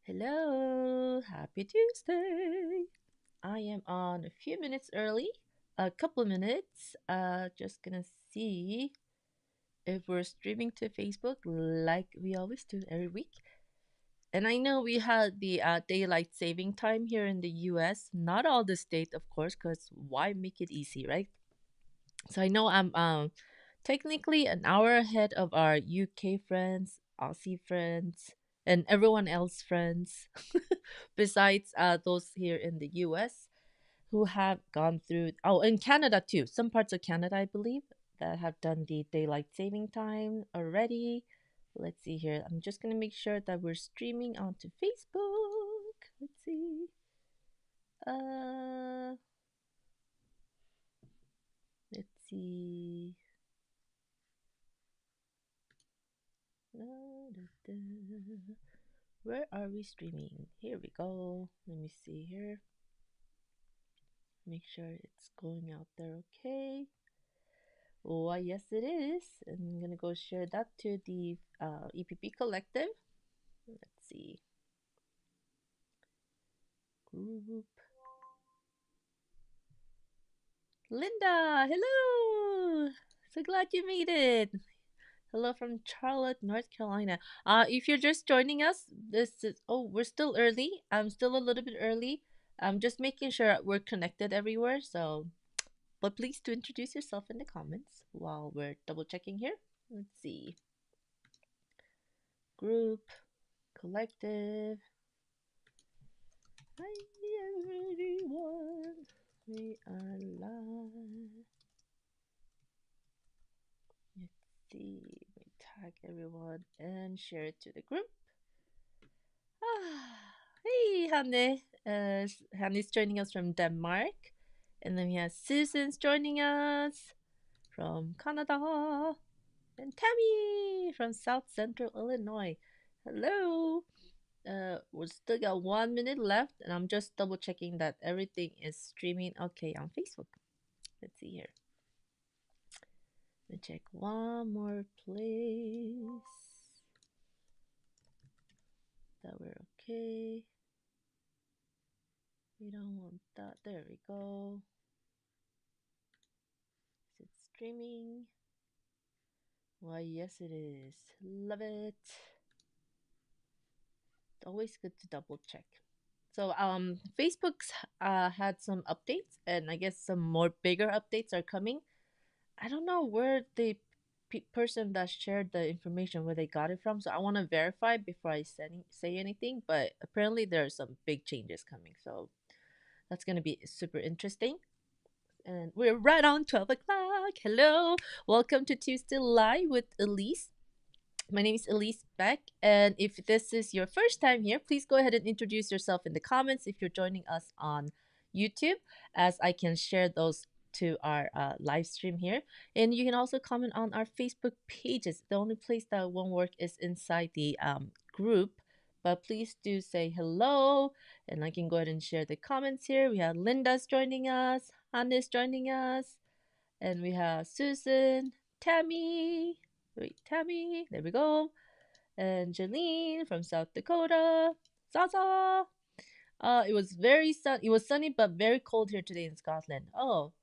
Hello, happy Tuesday. I am on a few minutes early, a couple minutes. Just gonna see if we're streaming to Facebook like we always do every week. And I know we had the daylight saving time here in the US. Not all the state, of course, because why make it easy, right? So I know I'm technically an hour ahead of our UK friends, Aussie friends, and everyone else friends, besides those here in the US who have gone through. Oh, in Canada too. Some parts of Canada, I believe, that have done the daylight saving time already. Let's see here. I'm just gonna make sure that we're streaming onto Facebook. Let's see. Uh, let's see. Where are we streaming? Here we go. Let me see here. Make sure it's going out there okay. Why, yes, it is. I'm gonna go share that to the EPP collective. Let's see. Group. Linda, hello! So glad you made it. Hello from Charlotte, North Carolina. If you're just joining us, this is we're still early. I'm still a little bit early. I'm just making sure we're connected everywhere. So, but please do introduce yourself in the comments while we're double checking here. Let's see. Group, collective. Hi everyone. We are live. Let's see. We tag everyone and share it to the group. Hey, Hanne. Hanne's joining us from Denmark. And then we have Susan's joining us from Canada. And Tammy from South Central Illinois. Hello. We still got 1 minute left, and I'm just double checking that everything is streaming okay on Facebook. Let's see here. Let me check one more place that we're okay. We don't want that. There we go. Is it streaming? Why, yes, it is. Love it. It's always good to double check. So, Facebook's had some updates, and I guess some more bigger updates are coming. I don't know where the person that shared the information where they got it from, so I want to verify before I say anything. But apparently, there are some big changes coming, so that's gonna be super interesting. And we're right on 12 o'clock. Hello, welcome to Tuesday Live with Elise. My name is Elise Beck, and if this is your first time here, please go ahead and introduce yourself in the comments if you're joining us on YouTube, as I can share those to our live stream here. And you can also comment on our Facebook pages. The only place that won't work is inside the group, but please do say hello, and I can go ahead and share the comments here. We have Linda's joining us, Hannes joining us, and we have Susan, Tammy. Wait, Tammy. There we go. And Jeline from South Dakota. Zaza. It was It was sunny but very cold here today in Scotland. Oh,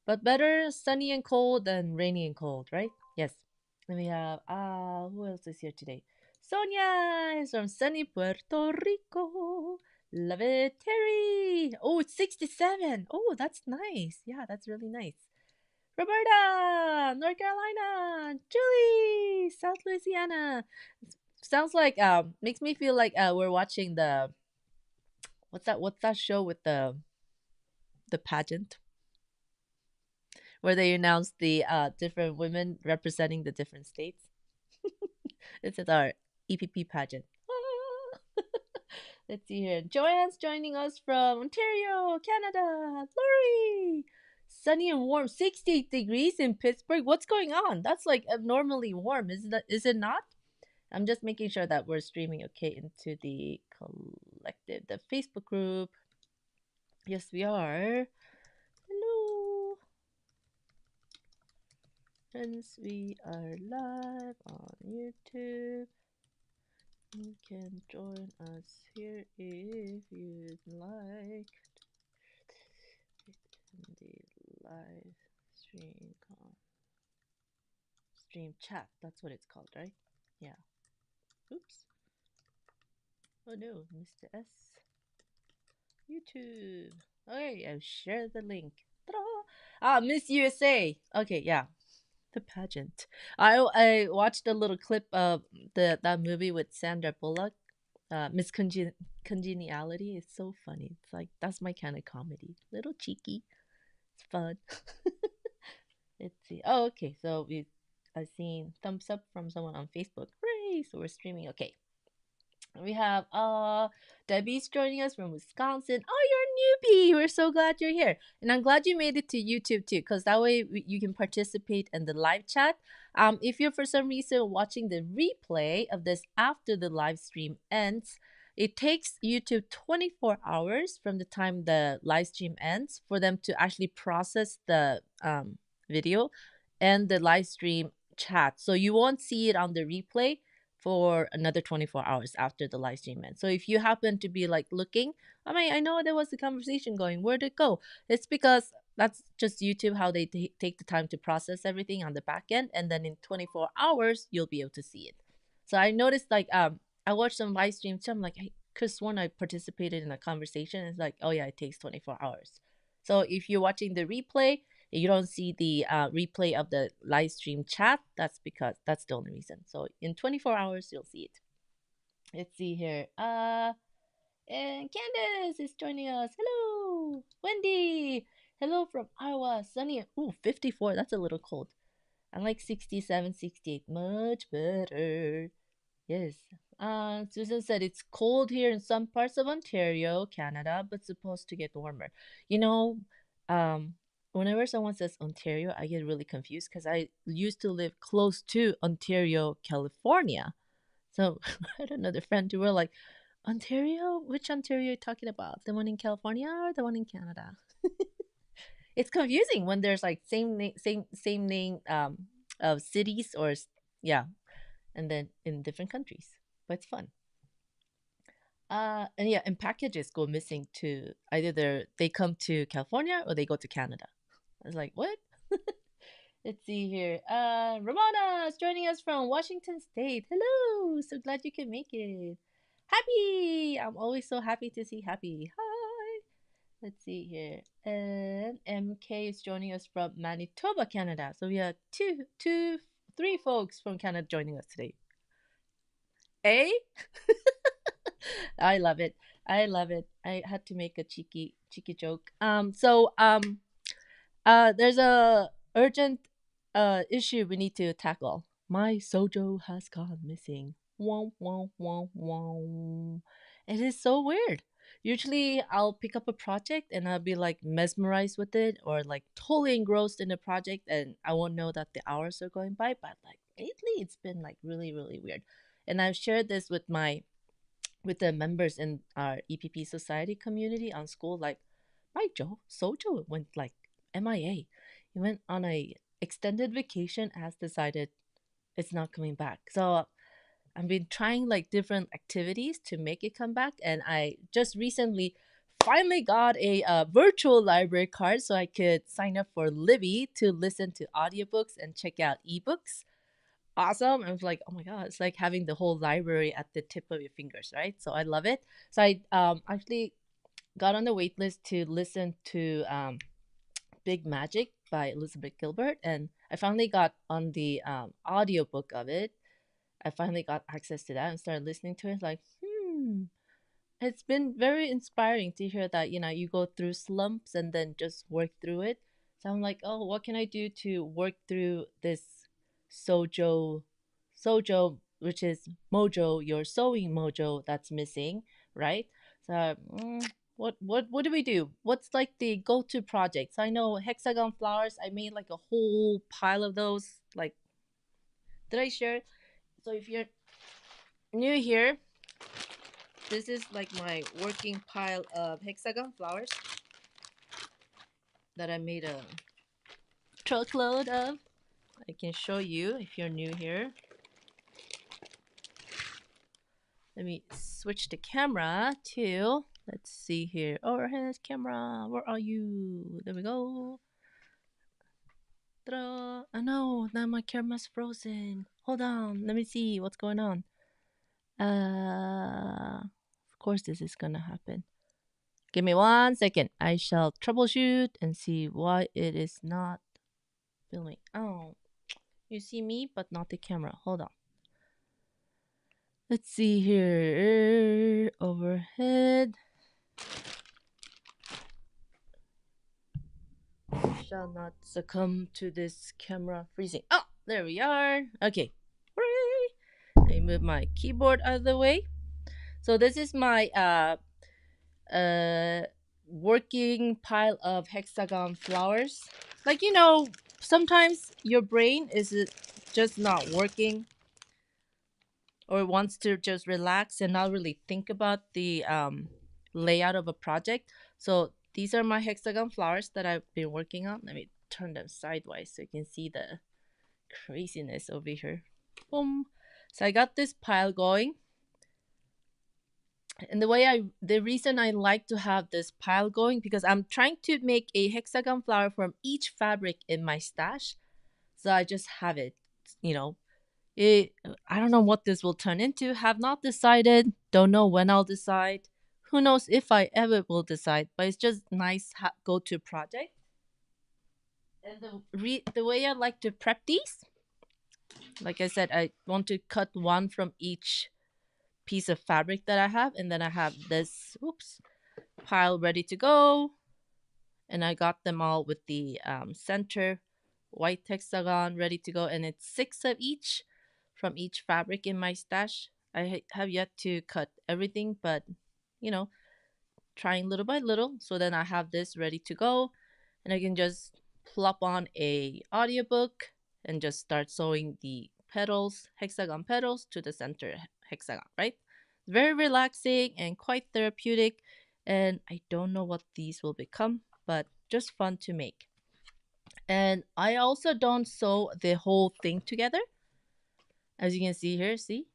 but better sunny and cold than rainy and cold, right? Yes. And we have who else is here today? Sonia is from sunny Puerto Rico. Love it, Terry. Oh, it's 67. Oh, that's nice. Yeah, that's really nice. Roberta, North Carolina. Julie, South Louisiana. Sounds like makes me feel like we're watching the what's that show with the pageant where they announce the different women representing the different states. This is our EPP pageant. Let's see here. Joanne's joining us from Ontario, Canada. Lori, sunny and warm, 68 degrees in Pittsburgh. What's going on? That's like abnormally warm, is it not? I'm just making sure that we're streaming okay into the collective, the Facebook group. Yes, we are. Hello. Friends, we are live on YouTube. You can join us here if you'd like in the live stream stream chat. That's what it's called, right? Yeah. Oops. Oh no, Mr. S. YouTube. Okay, I'll share the link. Ta-da! Ah, Miss USA. Okay, yeah. The pageant. I watched a little clip of that movie with Sandra Bullock. Miss Congeniality is so funny. It's like that's my kind of comedy. Little cheeky. It's fun. Let's see. Oh, okay. So I've seen thumbs up from someone on Facebook. Hooray! So we're streaming. Okay. We have Debbie's joining us from Wisconsin. Oh, you're a newbie. We're so glad you're here. And I'm glad you made it to YouTube too, because that way you can participate in the live chat. If you're for some reason watching the replay of this after the live stream ends, it takes YouTube 24 hours from the time the live stream ends for them to actually process the video and the live stream chat. So you won't see it on the replay for another 24 hours after the live stream ends. So if you happen to be like looking, I mean, I know there was a conversation going, where'd it go? It's because that's just YouTube, how they take the time to process everything on the back end. And then in 24 hours, you'll be able to see it. So I noticed like, I watched some live streams. So I'm like, I could have sworn I participated in a conversation. It's like, oh yeah, it takes 24 hours. So if you're watching the replay, you don't see the replay of the live stream chat, that's because that's the only reason. So in 24 hours, you'll see it. Let's see here. And Candace is joining us. Hello, Wendy. Hello from Iowa. Sunny. Ooh, 54. That's a little cold. I like 67, 68. Much better. Yes. Susan said it's cold here in some parts of Ontario, Canada, but supposed to get warmer. You know, um, whenever someone says Ontario, I get really confused because I used to live close to Ontario, California. So I had another friend who were like, Ontario? Which Ontario are you talking about? The one in California or the one in Canada? It's confusing when there's like same name of cities or yeah, and then in different countries. But it's fun. And yeah, and packages go missing to either they come to California or they go to Canada. I was like, what? Let's see here. Ramona is joining us from Washington State. Hello, so glad you can make it. Happy, I'm always so happy to see Happy. Hi. Let's see here. And MK is joining us from Manitoba, Canada. So we have three folks from Canada joining us today. Eh? I love it. I love it. I had to make a cheeky joke. There's a urgent issue we need to tackle. My sojo has gone missing. Womp womp womp womp. It is so weird. Usually I'll pick up a project and I'll be like mesmerized with it or like totally engrossed in the project and I won't know that the hours are going by, but like lately it's been like really, really weird. And I've shared this with the members in our EPP society community on school, like my Sojo went like MIA. He went on a extended vacation as decided it's not coming back. So I've been trying like different activities to make it come back, and I just recently finally got a virtual library card so I could sign up for Libby to listen to audiobooks and check out ebooks. Awesome. I was like, oh my god, it's like having the whole library at the tip of your fingers, right? So I love it. So I actually got on the wait list to listen to Big Magic by Elizabeth Gilbert, and I finally got on the audiobook of it. I finally got access to that and started listening to it. Like, it's been very inspiring to hear that, you go through slumps and then just work through it. So I'm like, oh, what can I do to work through this sojo, which is mojo, your sewing mojo that's missing, right? So, what do we do? What's like the go-to projects? I know hexagon flowers. I made like a whole pile of those. Like, did I share? So if you're new here, this is like my working pile of hexagon flowers that I made a truckload of. I can show you if you're new here. Let me switch the camera to, let's see here. Overhead camera, where are you? There we go. Ta-da. Oh no, now my camera's frozen. Hold on, let me see what's going on. Of course this is gonna happen. Give me 1 second. I shall troubleshoot and see why it is not filming. Oh, you see me, but not the camera. Hold on. Let's see here. Overhead. Shall not succumb to this camera freezing. Oh, there we are. Okay. Let me move my keyboard out of the way. So this is my uh working pile of hexagon flowers. Like, sometimes your brain is just not working or wants to just relax and not really think about the layout of a project. So these are my hexagon flowers that I've been working on. Let me turn them sideways so you can see the craziness over here. Boom. So I got this pile going. And the reason I like to have this pile going, because I'm trying to make a hexagon flower from each fabric in my stash. So I just have it, you know, I don't know what this will turn into. Have not decided. Don't know when I'll decide. Who knows if I ever will decide. But it's just nice go-to project. And the way I like to prep these, like I said, I want to cut one from each piece of fabric that I have, and then I have this pile ready to go. And I got them all with the center white hexagon ready to go, and it's 6 of each from each fabric in my stash. I have yet to cut everything, but trying little by little. So then I have this ready to go, and I can just plop on a audiobook and just start sewing the petals, hexagon petals, to the center hexagon, right? Very relaxing and quite therapeutic, and I don't know what these will become, but just fun to make. And I also don't sew the whole thing together. As you can see here, see?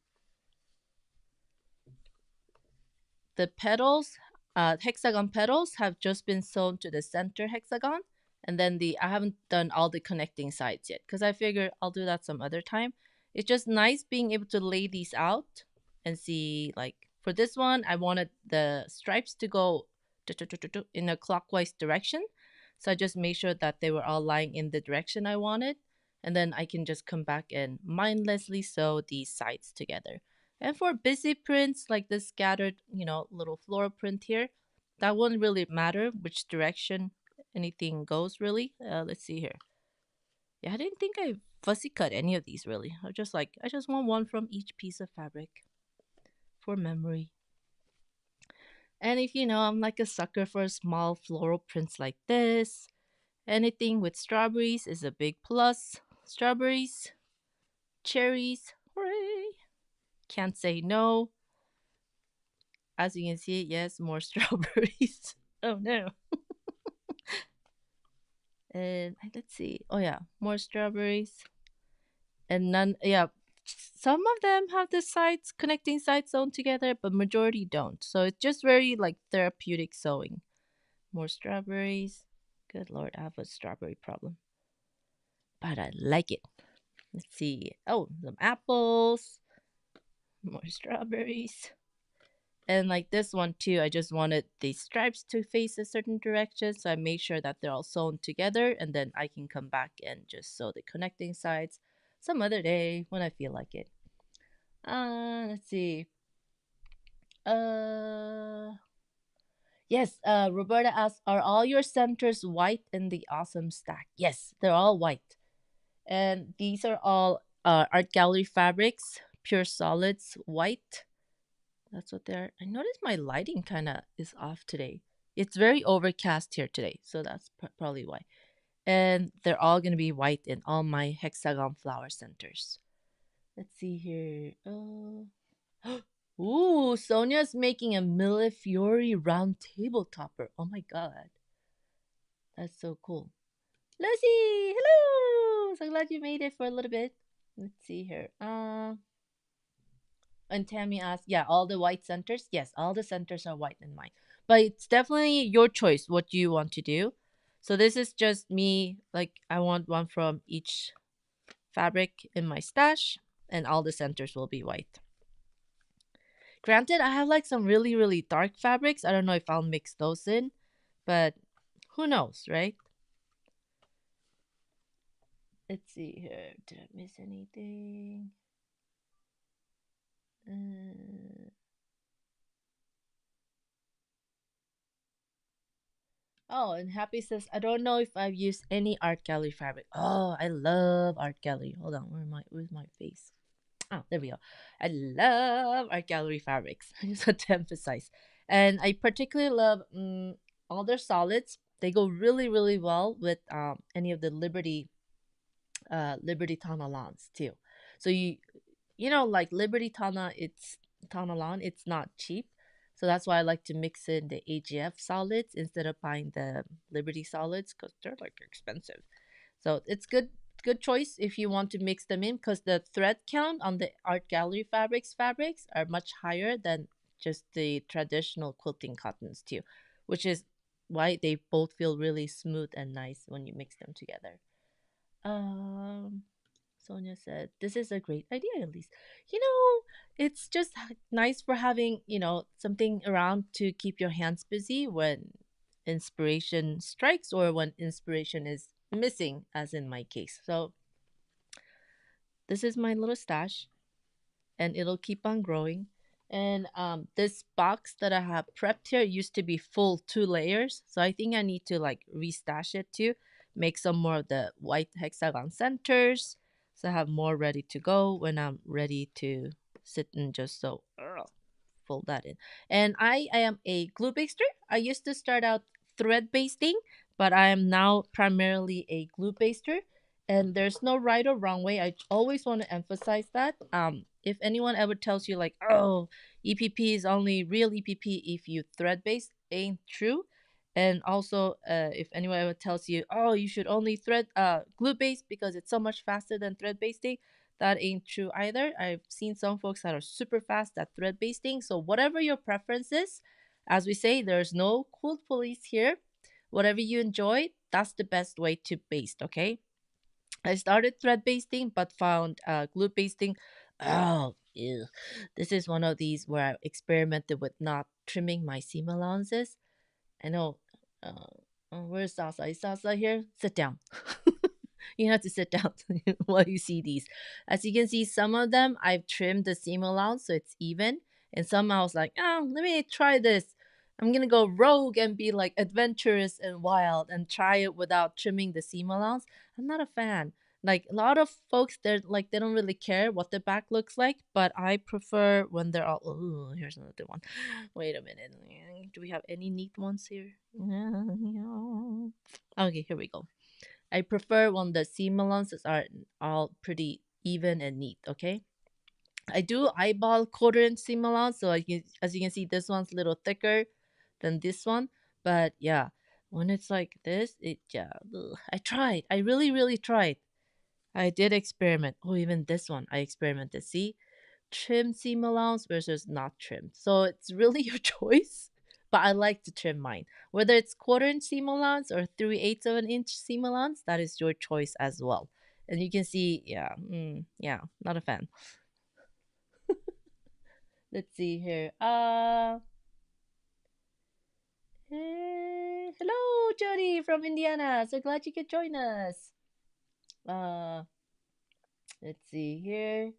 The petals, hexagon petals, have just been sewn to the center hexagon. And then I haven't done all the connecting sides yet because I figure I'll do that some other time. It's just nice being able to lay these out and see, like, for this one, I wanted the stripes to go in a clockwise direction. So I just made sure that they were all lying in the direction I wanted. And then I can just come back and mindlessly sew these sides together. And for busy prints like this scattered, little floral print here, that wouldn't really matter which direction anything goes, really. Let's see here. Yeah, I didn't think I fussy cut any of these, really. I just want one from each piece of fabric for memory. And if I'm like a sucker for small floral prints like this, anything with strawberries is a big plus. Strawberries, cherries, hooray! Can't say no. As you can see, yes, more strawberries. Oh no. And let's see. Oh yeah, more strawberries. And none, yeah, some of them have the sides, connecting sides sewn together, but majority don't. So it's just very like therapeutic sewing. More strawberries. Good lord, I have a strawberry problem. But I like it. Let's see. Oh, some apples. More strawberries. And like this one too, I just wanted the stripes to face a certain direction, so I made sure that they're all sewn together, and then I can come back and just sew the connecting sides some other day when I feel like it. Let's see. Yes, Roberta asks, are all your centers white in the awesome stack? Yes, they're all white. And these are all art gallery fabrics, pure solids, white. That's what they're. I noticed my lighting kind of is off today. It's very overcast here today, so that's probably why. And they're all going to be white in all my hexagon flower centers. Let's see here. Ooh, Sonia's making a Millefiori round table topper. Oh my god. That's so cool. Lucy, hello! 'Hello! So glad you made it for a little bit. Let's see here. And Tammy asked, yeah, all the white centers. Yes, all the centers are white in mine. But it's definitely your choice what you want to do. So this is just me, like I want one from each fabric in my stash, and all the centers will be white. Granted, I have like some really, really dark fabrics. I don't know if I'll mix those in, but who knows, right? Let's see here. Did I miss anything? Uh, Oh, and Happy says, I don't know if I've used any art gallery fabric. Oh, I love art gallery. Hold on, where's my face? Oh, there we go. I love art gallery fabrics. I just want to emphasize. And I particularly love all their solids. They go really, really well with any of the Liberty Tana lawns too. So like Liberty Tana, it's Tana lawn, it's not cheap. So that's why I like to mix in the AGF solids instead of buying the Liberty solids because they're like expensive. So it's good choice if you want to mix them in because the thread count on the art gallery fabrics are much higher than just the traditional quilting cottons too, which is why they both feel really smooth and nice when you mix them together. Um, Sonia said, "This is a great idea, Elise. You know, it's just nice for having, something around to keep your hands busy when inspiration strikes or when inspiration is missing, as in my case. So, this is my little stash and it'll keep on growing. And this box that I have prepped here used to be full 2 layers, so I think I need to like restash it too, make some more of the white hexagon centers, so I have more ready to go when I'm ready to sit and just fold that in. And I am a glue baster. I used to start out thread basting, but I am now primarily a glue baster. And there's no right or wrong way. I always want to emphasize that. If anyone ever tells you like, oh, EPP is only real EPP if you thread base, ain't true. And also, if anyone ever tells you, oh, you should only thread glue base because it's so much faster than thread basting, that ain't true either. I've seen some folks that are super fast at thread basting. So whatever your preference is, as we say, there's no cool police here. Whatever you enjoy, that's the best way to baste, okay? I started thread basting but found glue basting. Oh, ew. This is one of these where I experimented with not trimming my seam allowances. I know. Where's Sasa? Is Sasa here? Sit down. You have to sit down while you see these. As you can see, some of them I've trimmed the seam allowance so it's even, and some I was like, oh, let me try this. I'm gonna go rogue and be like adventurous and wild and try it without trimming the seam allowance. I'm not a fan. Like a lot of folks, they're like they don't really care what the back looks like, but I prefer when they're all. Oh, here's another one. Wait a minute. Do we have any neat ones here? Okay, here we go. I prefer when the seam allowances are all pretty even and neat, okay? I do eyeball quarter-inch seam allowance, so as you can see, this one's a little thicker than this one. But yeah, when it's like this, I tried. I really, really tried. I did experiment. Oh, even this one, I experimented. See, trim seam allowance versus not trimmed. So it's really your choice. But I like to trim mine. Whether it's quarter-inch seam allowance or 3/8 of an inch seam allowance, that is your choice as well. And you can see, yeah, not a fan. Let's see here. Hello, Jody from Indiana. So glad you could join us. Uh, let's see here.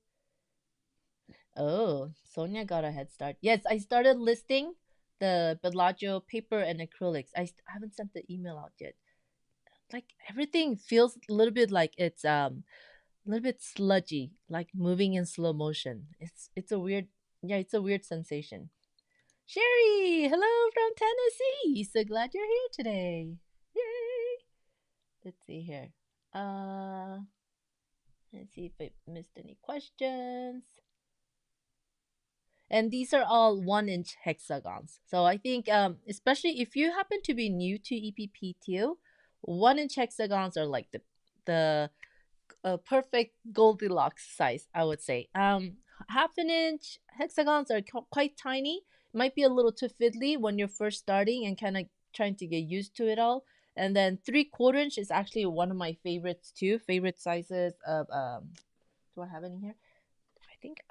Oh, Sonia got a head start. Yes, I started listing the Bellagio paper and acrylics. I haven't sent the email out yet. Like everything feels a little bit like it's a little bit sludgy, like moving in slow motion. It's a weird, yeah, it's a weird sensation. Sherry, hello from Tennessee. So glad you're here today. Yay! Let's see here. Uh, let's see if I missed any questions. And these are all 1 inch hexagons. So I think, especially if you happen to be new to EPP too, 1 inch hexagons are like the perfect Goldilocks size, I would say. half an inch hexagons are quite tiny. Might be a little too fiddly when you're first starting and kind of trying to get used to it all. And then 3/4 inch is actually one of my favorites too. Favorite sizes of Do I have any here?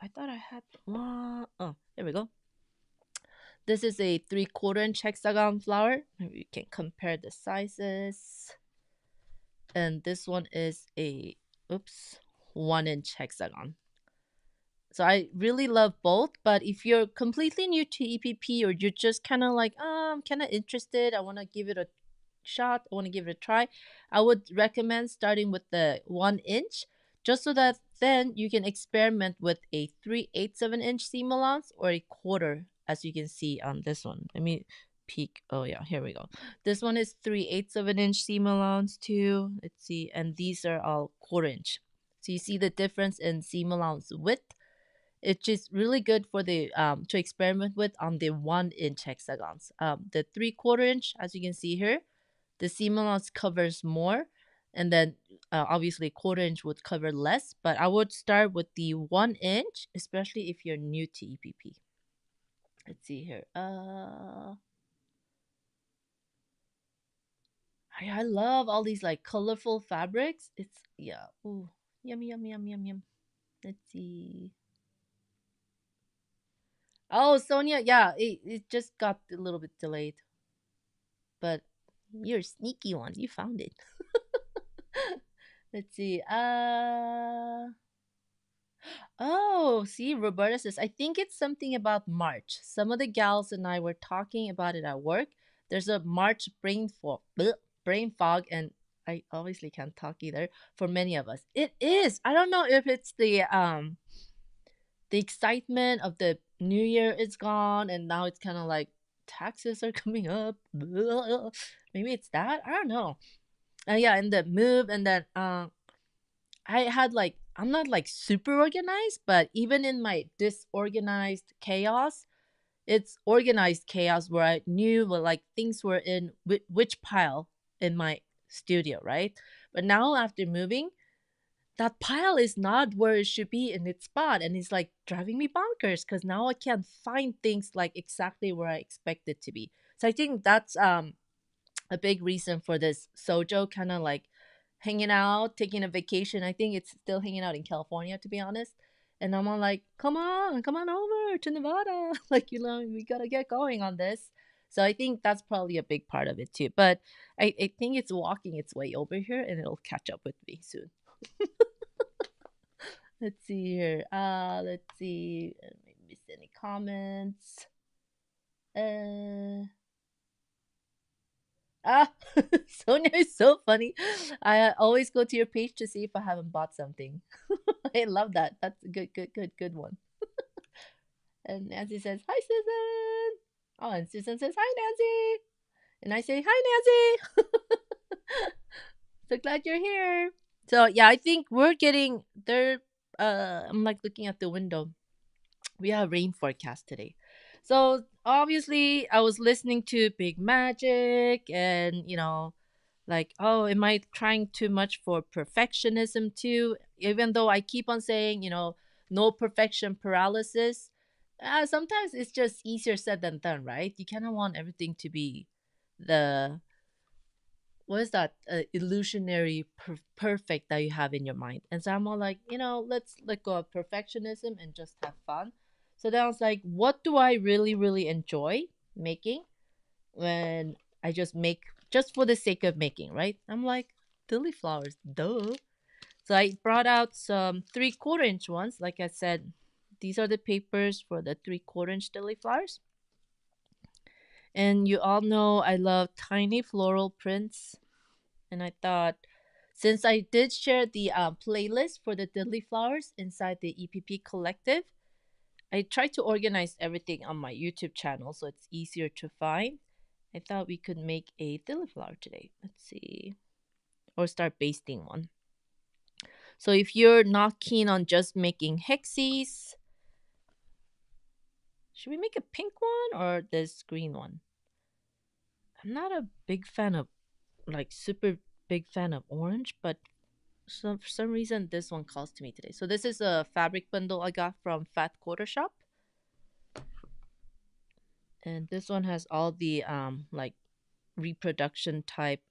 I thought I had one. Oh, there we go. This is a 3/4 inch hexagon flower. Maybe you can compare the sizes. And this one is a, oops, 1 inch hexagon. So I really love both, but if you're completely new to EPP or you're just kind of like, I'm kind of interested, I want to give it a shot, I want to give it a try, I would recommend starting with the 1 inch, just so that then you can experiment with a 3/8 of an inch seam allowance or a quarter, as you can see on this one. Let me peek. Oh yeah, here we go. This one is 3/8 of an inch seam allowance too. Let's see, and these are all 1/4 inch. So you see the difference in seam allowance width. It's just really good for the to experiment with on the 1 inch hexagons. The 3/4 inch, as you can see here, the seam allowance covers more, and then obviously 1/4 inch would cover less. But I would start with the 1 inch, especially if you're new to EPP. Let's see here. I love all these like colorful fabrics. It's yeah. Ooh, yummy, yummy, yum, yum, yum. Let's see. Oh, Sonia, yeah, it just got a little bit delayed, but you're a sneaky one. You found it. Let's see. Oh, see, Roberta says, I think it's something about March. Some of the gals and I were talking about it at work. There's a March brain fog, and I obviously can't talk either for many of us. It is. I don't know if it's the excitement of the new year is gone, and now it's kind of like taxes are coming up. Maybe it's that. I don't know. Yeah, and the move, and then I had like, I'm not like super organized, but even in my disorganized chaos, it's organized chaos where I knew what like things were in which pile in my studio, right? But now after moving, that pile is not where it should be in its spot, and it's like driving me bonkers because now I can't find things like exactly where I expect it to be. So I think that's a big reason for this sojo kind of like hanging out, taking a vacation. I think it's still hanging out in California, to be honest. And I'm all like, come on over to Nevada. Like, we gotta get going on this. So I think that's probably a big part of it too. But I think it's walking its way over here and it'll catch up with me soon. Let's see here. Let's see. Let me miss any comments. Ah, Sonia is so funny. I always go to your page to see if I haven't bought something. I love that. That's a good one. And Nancy says, "Hi, Susan." Oh, and Susan says, "Hi, Nancy." And I say, "Hi, Nancy." So glad you're here. So yeah, I think we're getting there. I'm like looking at the window. We have rain forecast today. So obviously I was listening to Big Magic and like, oh, am I trying too much for perfectionism too? Even though I keep on saying, no perfection paralysis. Sometimes it's just easier said than done, right? You kind of want everything to be the what is that illusionary perfect that you have in your mind. And so I'm more like, let's let go of perfectionism and just have fun. So then I was like, what do I really really enjoy making when I just make just for the sake of making, right? I'm like, lily flowers, duh. So I brought out some 3/4 inch ones. Like I said, these are the papers for the 3/4 inch lily flowers. And you all know I love tiny floral prints. And I thought, since I did share the playlist for the lily flowers inside the EPP collective, I tried to organize everything on my YouTube channel so it's easier to find. I thought we could make a lily flower today. Let's see. Or start basting one. So if you're not keen on just making hexies, should we make a pink one or this green one? I'm not a big fan of, like, super big fan of orange, but So for some reason, this one calls to me today. So this is a fabric bundle I got from Fat Quarter Shop. And this one has all the like reproduction type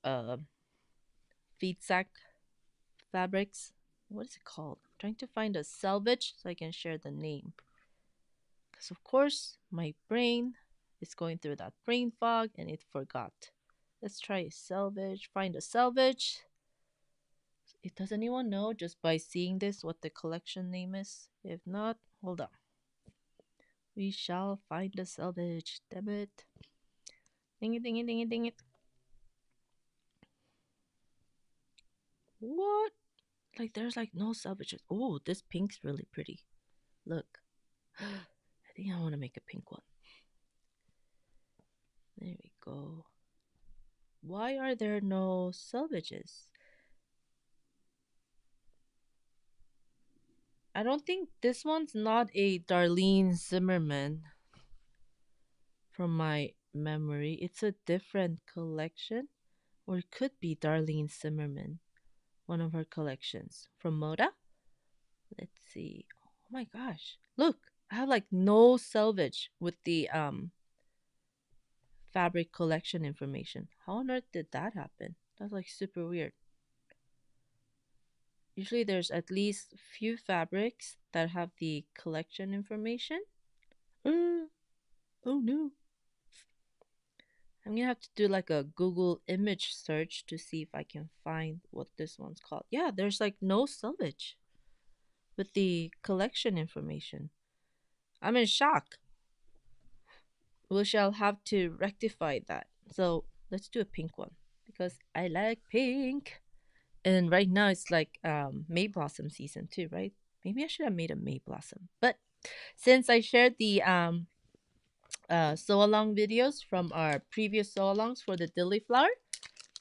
feed sack fabrics. What is it called? I'm trying to find a selvage so I can share the name. Because of course my brain is going through that brain fog and it forgot. Let's try a selvage. Find a selvage. Does anyone know just by seeing this what the collection name is? If not, hold on. We shall find a selvage. Damn it. Ding it, ding it, ding it, ding it. What? Like there's like no salvages. Oh, this pink's really pretty. Look. I think I want to make a pink one. There we go. Why are there no salvages? I don't think this one's not a Darlene Zimmerman from my memory. It's a different collection. Or it could be Darlene Zimmerman, one of her collections from Moda. Let's see. Oh my gosh. Look, I have like no selvage with the fabric collection information. How on earth did that happen? That's like super weird. Usually there's at least few fabrics that have the collection information. Oh no. I'm gonna have to do like a Google image search to see if I can find what this one's called. Yeah, there's like no selvage with the collection information. I'm in shock. We shall have to rectify that. So let's do a pink one because I like pink. And right now it's like May Blossom season too, right? Maybe I should have made a May Blossom. But since I shared the sew along videos from our previous sew alongs for the dilly flower,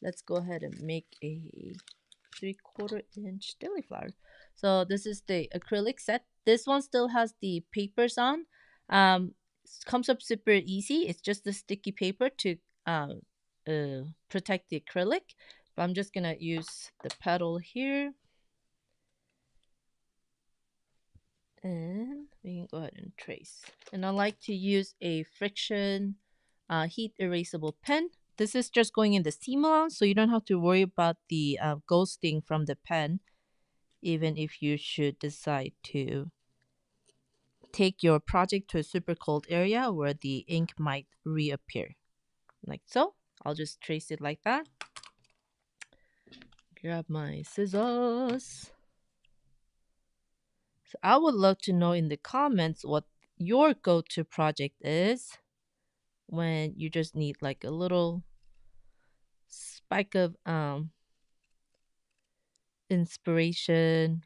let's go ahead and make a 3/4 inch dilly flower. So this is the acrylic set. This one still has the papers on. Comes up super easy. It's just the sticky paper to protect the acrylic. But I'm just gonna use the petal here. And we can go ahead and trace. And I like to use a friction heat erasable pen. This is just going in the seam along, so you don't have to worry about the ghosting from the pen, even if you should decide to take your project to a super cold area where the ink might reappear. Like so. I'll just trace it like that. Grab my scissors. So I would love to know in the comments what your go-to project is when you just need like a little spike of inspiration,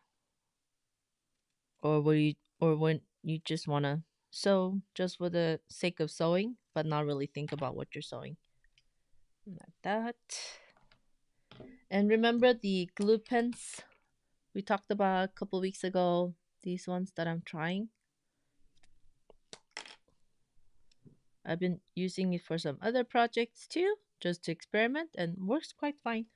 or when you just want to sew just for the sake of sewing but not really think about what you're sewing. Like that. And remember the glue pens we talked about a couple weeks ago, these ones that I'm trying. I've been using it for some other projects too, just to experiment, and works quite fine.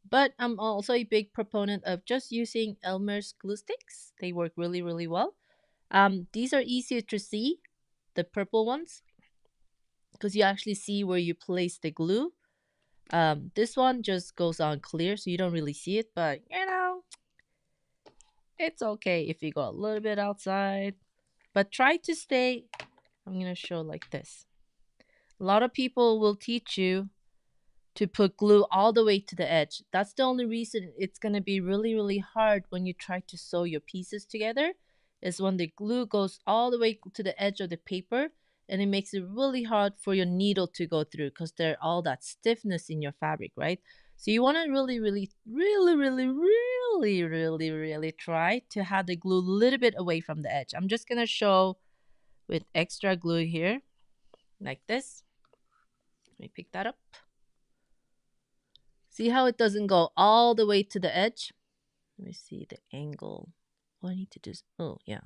But I'm also a big proponent of just using Elmer's glue sticks. They work really, really well. These are easier to see, the purple ones, because you actually see where you place the glue. This one just goes on clear, so you don't really see it, but you know, it's okay if you go a little bit outside. But try to stay, I'm going to show like this. A lot of people will teach you to put glue all the way to the edge. That's the only reason it's going to be really, really hard when you try to sew your pieces together, is when the glue goes all the way to the edge of the paper, and it makes it really hard for your needle to go through because there's all that stiffness in your fabric, right? So you want to really, really, really, really, really, really, really try to have the glue a little bit away from the edge. I'm just going to show with extra glue here, like this. Let me pick that up. See how it doesn't go all the way to the edge? Let me see the angle. What I need to do is, oh, yeah.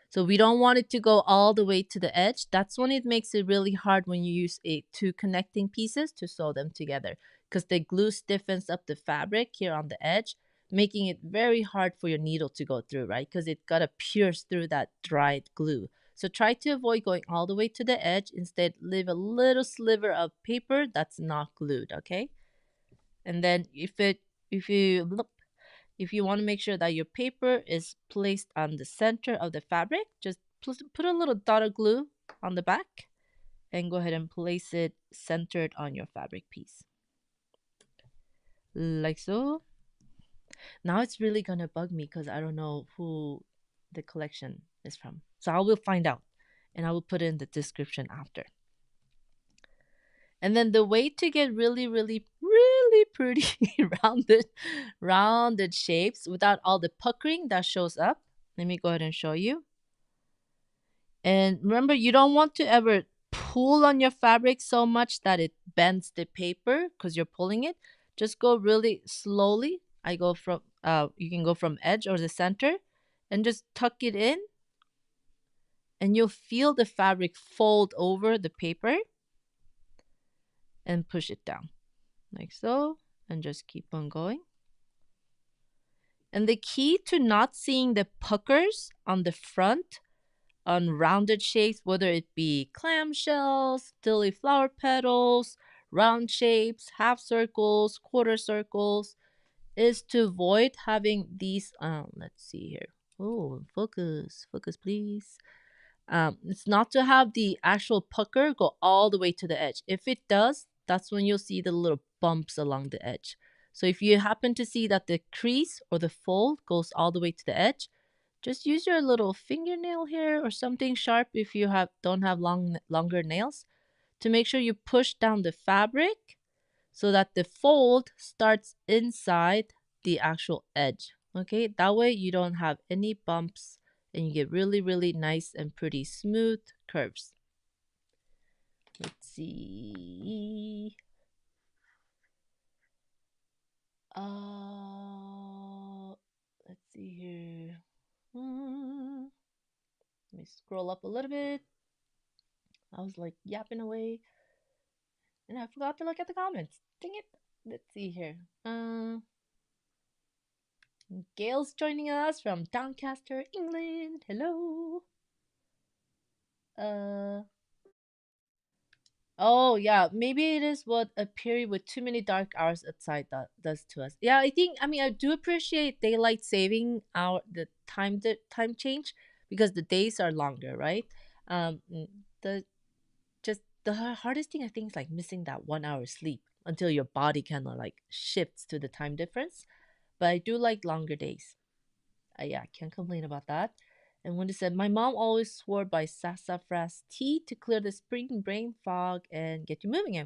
So we don't want it to go all the way to the edge. That's when it makes it really hard when you use two connecting pieces to sew them together, because the glue stiffens up the fabric here on the edge. making it very hard for your needle to go through, right? Because it gotta pierce through that dried glue. So try to avoid going all the way to the edge. Instead, leave a little sliver of paper that's not glued, okay? And then if you look, if you want to make sure that your paper is placed on the center of the fabric, just put a little dot of glue on the back and go ahead and place it centered on your fabric piece. Like so. Now it's really gonna bug me because I don't know who the collection is from. So I will find out and I will put it in the description after. And then the way to get really, really, really pretty rounded shapes without all the puckering that shows up. Let me go ahead and show you. And remember, you don't want to ever pull on your fabric so much that it bends the paper because you're pulling it. Just go really slowly. I go from you can go from edge or the center and just tuck it in, and you'll feel the fabric fold over the paper and push it down like so, and just keep on going. And the key to not seeing the puckers on the front on rounded shapes, whether it be clamshells, stilly flower petals, round shapes, half circles, quarter circles, is to avoid having these. Let's see here. Oh, focus, please. It's not to have the actual pucker go all the way to the edge. If it does, that's when you'll see the little bumps along the edge. So if you happen to see that the crease or the fold goes all the way to the edge, just use your little fingernail here or something sharp if you don't have longer nails to make sure you push down the fabric so that the fold starts inside the actual edge. Okay, that way you don't have any bumps and you get really, really nice and pretty smooth curves. Let's see. Let's see here. Let me scroll up a little bit. I was like yapping away and I forgot to look at the comments. Dang it. Let's see here. Gail's joining us from Doncaster, England. Hello. Oh yeah, maybe it is what a period with too many dark hours outside that does to us. Yeah, I mean I do appreciate daylight saving our the time change because the days are longer, right? The just the hardest thing I think is like missing that 1 hour sleep until your body kind of like shifts to the time difference. But I do like longer days. Yeah, I can't complain about that. And Wendy said, my mom always swore by sassafras tea to clear the spring brain fog and get you moving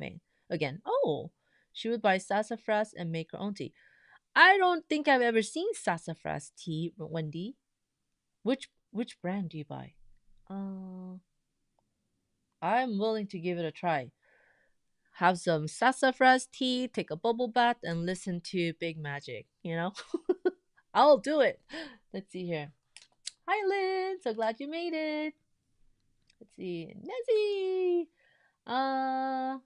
again. Oh, she would buy sassafras and make her own tea. I don't think I've ever seen sassafras tea, Wendy. Which brand do you buy? I'm willing to give it a try. Have some sassafras tea, take a bubble bath, and listen to Big Magic, you know? I'll do it. Let's see here. Hi, Lynn. So glad you made it. Let's see. Nezzy. Oh,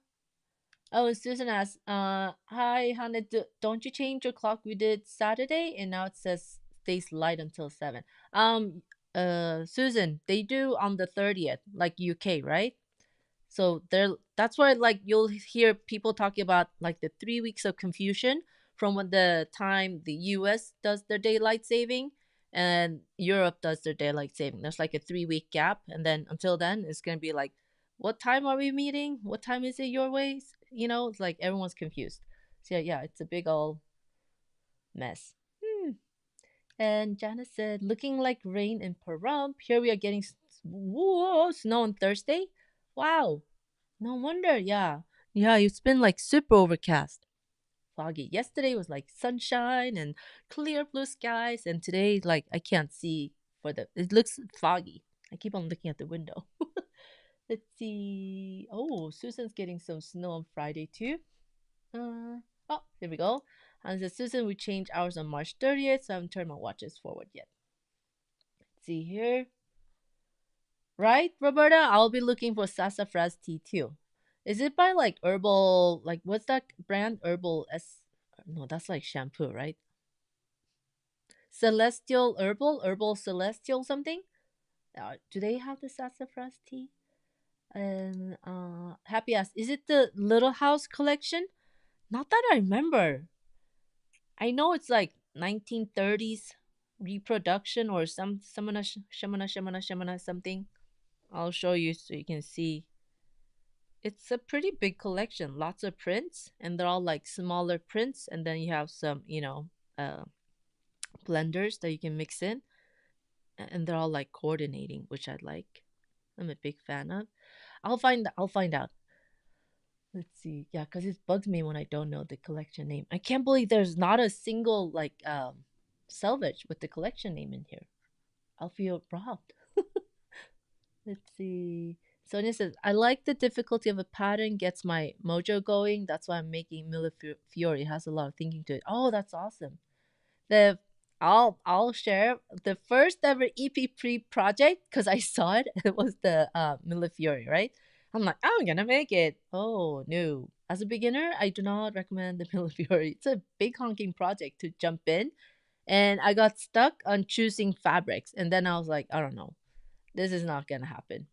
and Susan asks, hi, Hannah, don't you change your clock? We did Saturday, and now it says stays light until 7. Susan, they do on the 30th, like UK, right? So that's why like you'll hear people talking about like the 3 weeks of confusion from when the time the US does their daylight saving and Europe does their daylight saving. There's like a 3 week gap, and then until then it's gonna be like, what time are we meeting? What time is it your ways? You know, it's like everyone's confused. So yeah, it's a big old mess. And Janice said, looking like rain in Pahrump. Here we are getting snow on Thursday. Wow. No wonder, yeah. Yeah, it's been like super overcast. Foggy. Yesterday was like sunshine and clear blue skies, and today like I can't see it looks foggy. I keep on looking at the window. Let's see. Oh, Susan's getting some snow on Friday too. Oh, here we go. And says Susan, we change hours on March 30th, so I haven't turned my watches forward yet. Let's see here. Right, Roberta? I'll be looking for sassafras tea too. Is it by like herbal, like what's that brand? Herbal S? No, that's like shampoo, right? Celestial Herbal Celestial something. Do they have the sassafras tea? And Happy asked, is it the Little House collection? Not that I remember. I know it's like 1930s reproduction or shamana something. I'll show you so you can see. It's a pretty big collection, lots of prints, and they're all like smaller prints, and then you have some, uh, blenders that you can mix in, and they're all like coordinating, which I like. I'm a big fan of. I'll find out. Let's see. Yeah, because it bugs me when I don't know the collection name. I can't believe there's not a single like selvage with the collection name in here. I'll feel robbed. Let's see. Sonia says, I like the difficulty of a pattern, gets my mojo going. That's why I'm making Millefiori. It has a lot of thinking to it. Oh, that's awesome. The I'll share the first ever EP project because I saw it. It was the Millefiori, right? I'm like, I'm gonna make it. Oh no. As a beginner, I do not recommend the Millefiori. It's a big honking project to jump in. And I got stuck on choosing fabrics. And then I was like, I don't know. This is not gonna happen.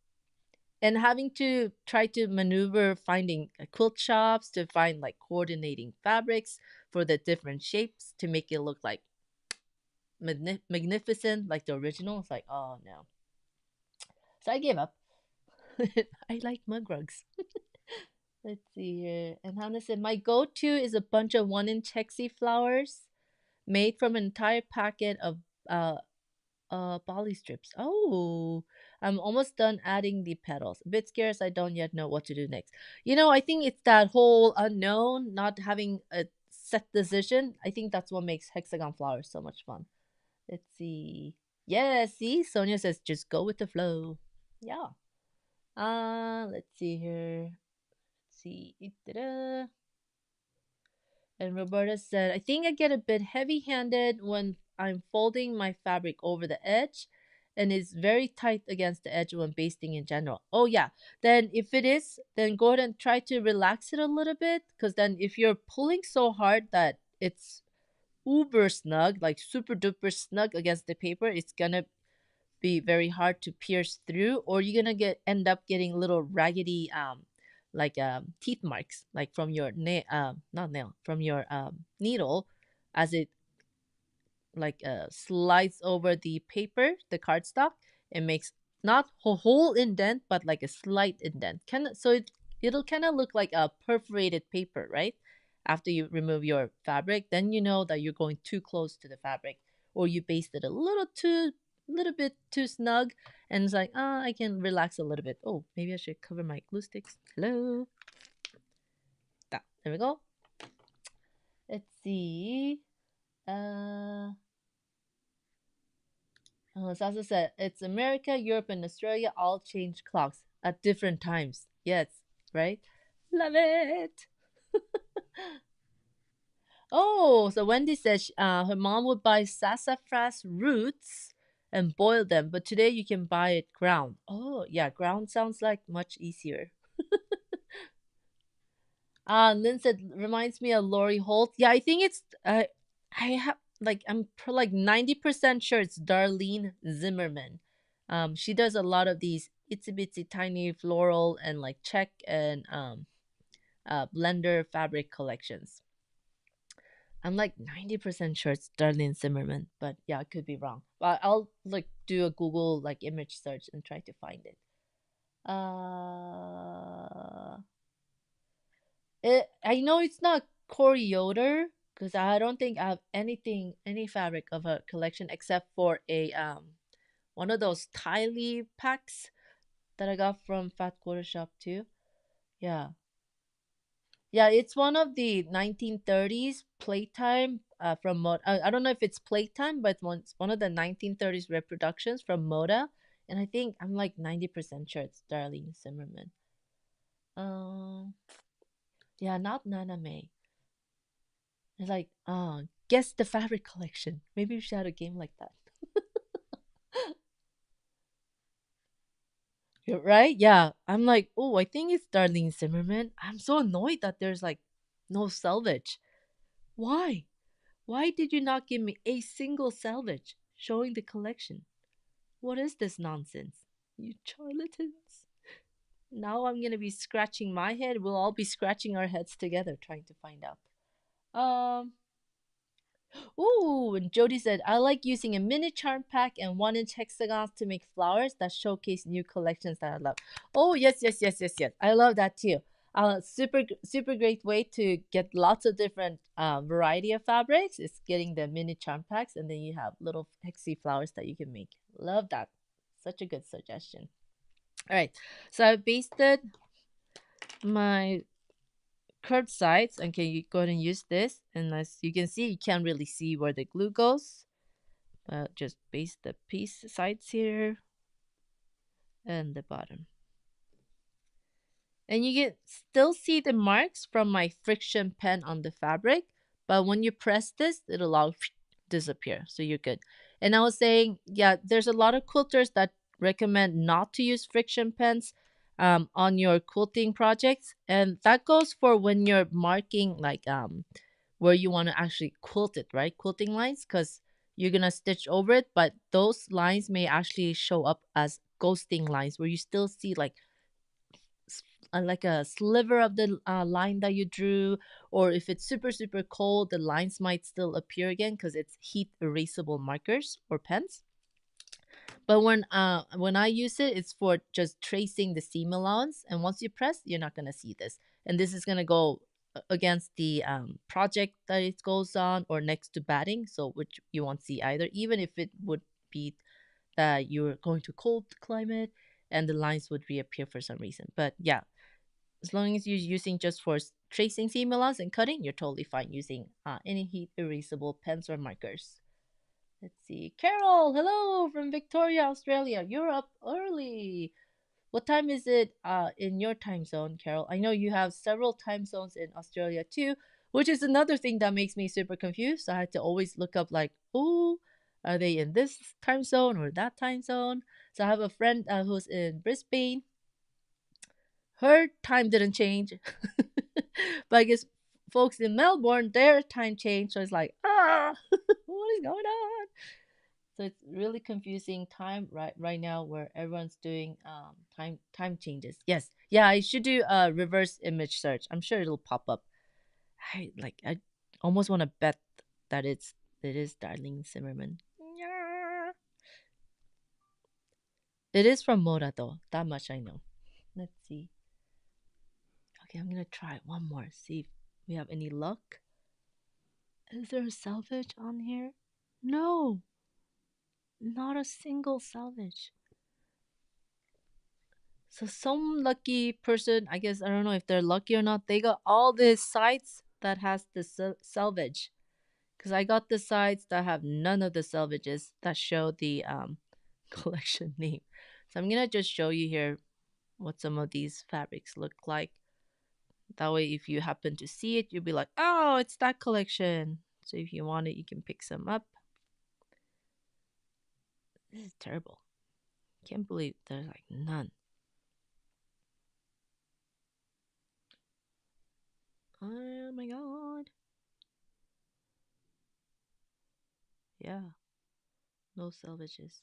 And having to try to maneuver finding quilt shops to find like coordinating fabrics for the different shapes to make it look like magnificent like the original. It's like, oh no. So I gave up. I like mug rugs. Let's see here. And Hannah said, my go to is a bunch of 1-inch hexie flowers made from an entire packet of uh poly strips. Oh, I'm almost done adding the petals. A bit scarce. I don't yet know what to do next. I think it's that whole unknown, not having a set decision. I think that's what makes hexagon flowers so much fun. Let's see. Yeah, see, Sonia says just go with the flow. Yeah. Let's see here. Let's see. Da-da. And Roberta said, I think I get a bit heavy handed when I'm folding my fabric over the edge and it's very tight against the edge when basting in general. Oh, yeah. Then if it is, then go ahead and try to relax it a little bit because then if you're pulling so hard that it's uber snug, like super duper snug against the paper, it's gonna be very hard to pierce through, or you're gonna end up getting little raggedy like teeth marks like from your nail not nail from your needle as it like slides over the paper, the cardstock. It makes not a whole indent but like a slight indent, so it'll kind of look like a perforated paper, right? After you remove your fabric, then you know that you're going too close to the fabric, or you basted a little bit too snug, and it's like, I can relax a little bit. Oh, maybe I should cover my glue sticks. Hello. There we go. Let's see. Sasa said, it's America, Europe, and Australia all change clocks at different times. Yes, right? Love it. Oh, so Wendy says her mom would buy sassafras roots and boil them, but today you can buy it ground. Oh, yeah, ground sounds like much easier. Lynn said, reminds me of Lori Holt. Yeah, I think it's I have like like 90% sure it's Darlene Zimmerman. She does a lot of these itsy bitsy tiny floral and like check and blender fabric collections. I'm like 90% sure it's Darlene Zimmerman, but yeah, I could be wrong. But I'll like do a Google like image search and try to find it. Uh I know it's not Corey Yoder because I don't think I have any fabric of her collection except for a one of those Tylee packs that I got from Fat Quarter Shop too. Yeah. Yeah, it's one of the 1930s Playtime from Moda. I don't know if it's Playtime, but it's one of the 1930s reproductions from Moda. And I think I'm like 90% sure it's Darlene Zimmerman. Um, yeah, not Nana May. It's like, guess the fabric collection. Maybe we should have a game like that. You're right? Yeah. I'm like, oh, I think it's Darlene Zimmerman. I'm so annoyed that there's like no salvage. Why? Why did you not give me a single salvage showing the collection? What is this nonsense? You charlatans. Now I'm gonna be scratching my head. We'll all be scratching our heads together trying to find out. Um, Ooh, and Jody said, I like using a mini charm pack and 1 inch hexagons to make flowers that showcase new collections that I love. Oh, yes, yes, yes, yes, yes. I love that too. Super great way to get lots of different variety of fabrics is getting the mini charm packs, and then you have little hexy flowers that you can make. Love that. Such a good suggestion. All right, so I basted my curved sides. Okay, you go ahead and use this, and as you can see, you can't really see where the glue goes. Just baste the piece sides here and the bottom. And you can still see the marks from my friction pen on the fabric, but when you press this, it'll all disappear. So you're good. And I was saying, yeah, there's a lot of quilters that recommend not to use friction pens on your quilting projects. And that goes for when you're marking like where you want to actually quilt it, right? Quilting lines, because you're gonna stitch over it, but those lines may actually show up as ghosting lines where you still see like a sliver of the line that you drew, or if it's super cold, the lines might still appear again because it's heat erasable markers or pens. But when I use it, it's for just tracing the seam allowance, and once you press, you're not gonna see this, and this is gonna go against the project that it goes on or next to batting, so which you won't see either, even if it would be that you're going to cold climate and the lines would reappear for some reason. But yeah, as long as you're using just for tracing seam allowance and cutting, you're totally fine using any heat erasable pens or markers. Let's see. Carol, hello from Victoria, Australia. You're up early. What time is it in your time zone, Carol? I know you have several time zones in Australia too, which is another thing that makes me super confused. I had to always look up like, oh, are they in this time zone or that time zone? So I have a friend who's in Brisbane. Her time didn't change. But I guess folks in Melbourne, their time changed. So it's like, what is going on? So it's really confusing time right now where everyone's doing time changes. Yes. Yeah, I should do a reverse image search. I'm sure it'll pop up. I almost want to bet that it is Darlene Zimmerman. Yeah. It is from Mora though. That much I know. Let's see. Okay, I'm gonna try one more. See if we have any luck. Is there a salvage on here? No, not a single salvage. So some lucky person, I guess I don't know if they're lucky or not. They got all the sides that has the salvage, because I got the sides that have none of the salvages that show the collection name. So I'm gonna just show you here what some of these fabrics look like. That way, if you happen to see it, you'll be like, oh, it's that collection. So if you want it, you can pick some up. This is terrible. Can't believe there's like none. Oh my god. Yeah, no salvages.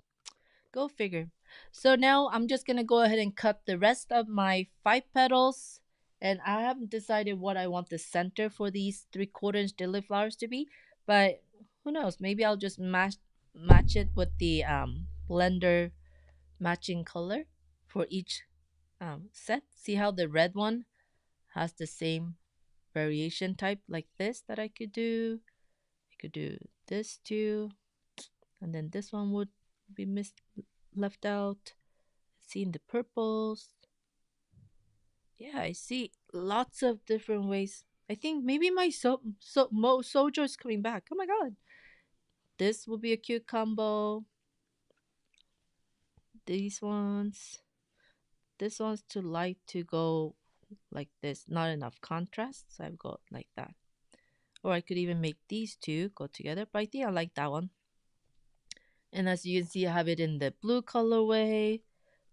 Go figure. So now I'm just gonna go ahead and cut the rest of my 5 petals. And I haven't decided what I want the center for these 3/4 inch dilly flowers to be. But who knows? Maybe I'll just match it with the blender matching color for each set. See how the red one has the same variation type like this that I could do. I could do this too. And then this one would be left out. See in the purples. Yeah, I see lots of different ways. I think maybe my Sojo is coming back. Oh my god. This will be a cute combo. These ones. This one's too light to go like this. Not enough contrast. So I've got like that. Or I could even make these two go together. But I think I like that one. And as you can see, I have it in the blue colorway.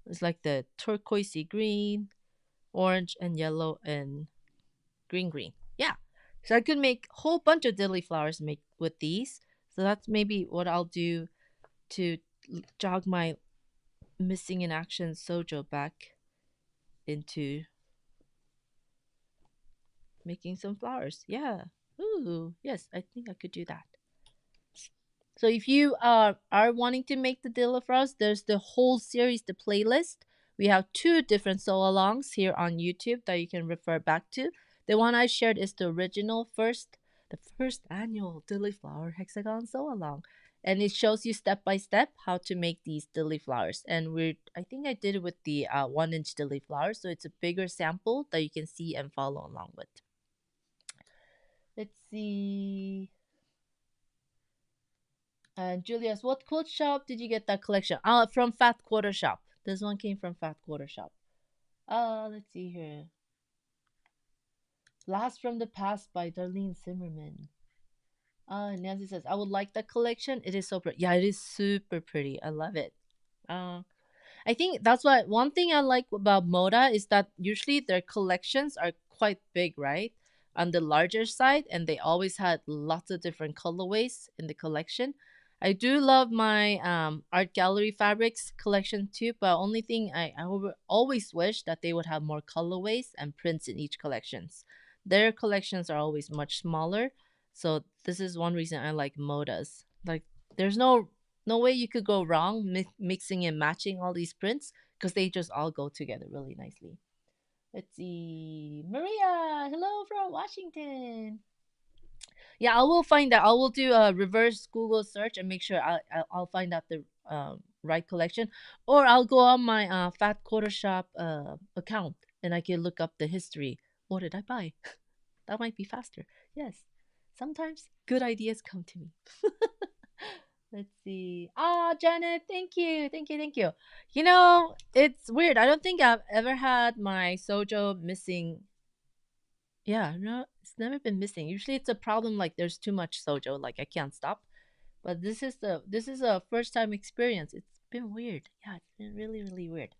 It's like the turquoisey green, orange and yellow and green. Yeah. So I could make a whole bunch of dilly flowers, make with these. So that's maybe what I'll do to jog my missing in action sojo back into making some flowers. Yeah. Ooh, yes, I think I could do that. So if you are wanting to make the Dilla Frost, there's the whole series, the playlist. We have two different sew alongs here on YouTube that you can refer back to. The one I shared is the original first, the first annual Dilly Flower Hexagon sew along. And it shows you step by step how to make these dilly flowers. And I think I did it with the 1 inch dilly flowers. So it's a bigger sample that you can see and follow along with. Let's see. And Julius, what quilt shop did you get that collection? From Fat Quarter Shop. This one came from Fat Quarter Shop. Let's see here. Blast from the Past by Darlene Zimmerman. Nancy says, I would like that collection. It is so pretty. Yeah, it is super pretty. I love it. Uh, I think that's what one thing I like about Moda is that usually their collections are quite big, right? On the larger side, and they always had lots of different colorways in the collection. I do love my art gallery fabrics collection too, but only thing I always wish that they would have more colorways and prints in each collections. Their collections are always much smaller, so this is one reason I like Modas. Like, there's no way you could go wrong mixing and matching all these prints because they just all go together really nicely. Let's see. Maria, hello from Washington. Yeah, I will find that. I will do a reverse Google search and make sure I'll find out the right collection. Or I'll go on my Fat Quarter Shop account and I can look up the history. What did I buy? That might be faster. Yes. Sometimes good ideas come to me. Let's see. Ah, Janet, thank you. Thank you. Thank you. You know, it's weird. I don't think I've ever had my sojo missing. Yeah, no, it's never been missing. Usually it's a problem like there's too much sojo, like I can't stop. But this is a first time experience. It's been weird. Yeah, it's been really, really weird.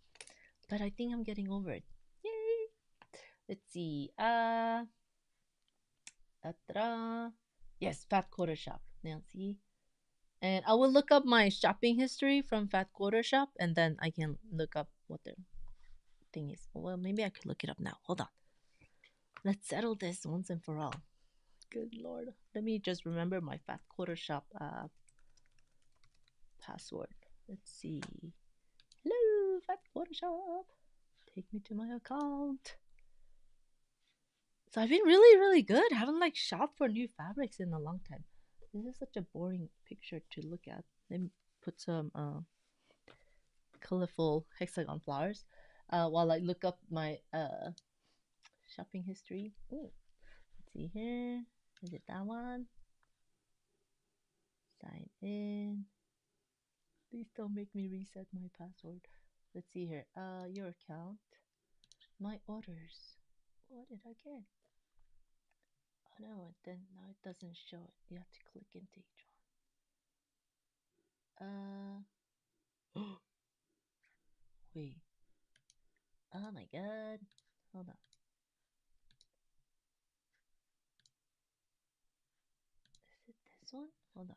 But I think I'm getting over it. Yay! Let's see. Ta-da. Yes, Fat Quarter Shop. Nancy. And I will look up my shopping history from Fat Quarter Shop, and then I can look up what the thing is. Well, maybe I could look it up now. Hold on. Let's settle this once and for all. Good lord. Let me just remember my Fat Quarter Shop password. Let's see. Hello, Fat Quarter Shop. Take me to my account. So I've been really, really good. I haven't like shopped for new fabrics in a long time. This is such a boring picture to look at. Let me put some colorful hexagon flowers while I look up my shopping history. Ooh, let's see here. Is it that one? Sign in. Please don't make me reset my password. Let's see here. Your account. My orders. What did I get? Oh no, then now it doesn't show it. You have to click into each one. Wait. Oh my god. Hold on. Is it this one? Hold on.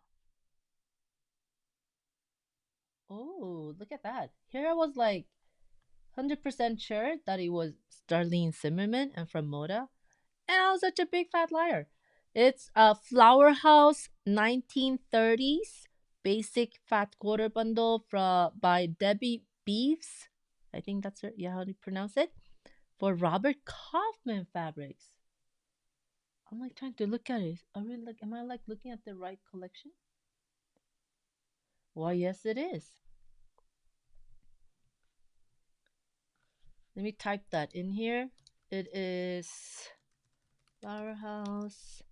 Oh, look at that. Here I was like 100% sure that it was Darlene Zimmerman and from Moda. And I was such a big fat liar. It's a Flower House 1930s basic fat quarter bundle by Debbie Beeves. I think that's her. Yeah, how do you pronounce it? For Robert Kaufman Fabrics. I'm like trying to look at it. Am I like looking at the right collection? Why, yes, it is. Let me type that in here. It is Flower House.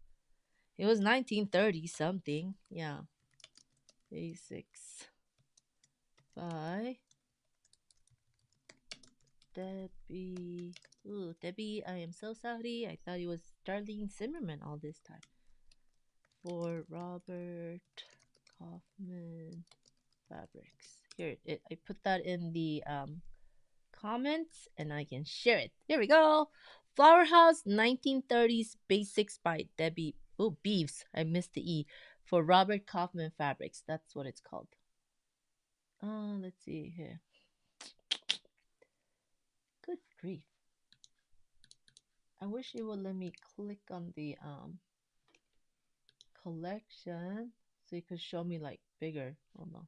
It was 1930 something. Yeah. Basics by Debbie. Ooh, Debbie, I am so sorry. I thought it was Darlene Zimmerman all this time. For Robert Kaufman Fabrics. Here, I put that in the comments and I can share it. Here we go. Flower House 1930s Basics by Debbie. Oh, Beeves. I missed the E. for Robert Kaufman Fabrics. That's what it's called. Let's see here. Good grief. I wish it would let me click on the collection so you could show me like bigger. Oh no.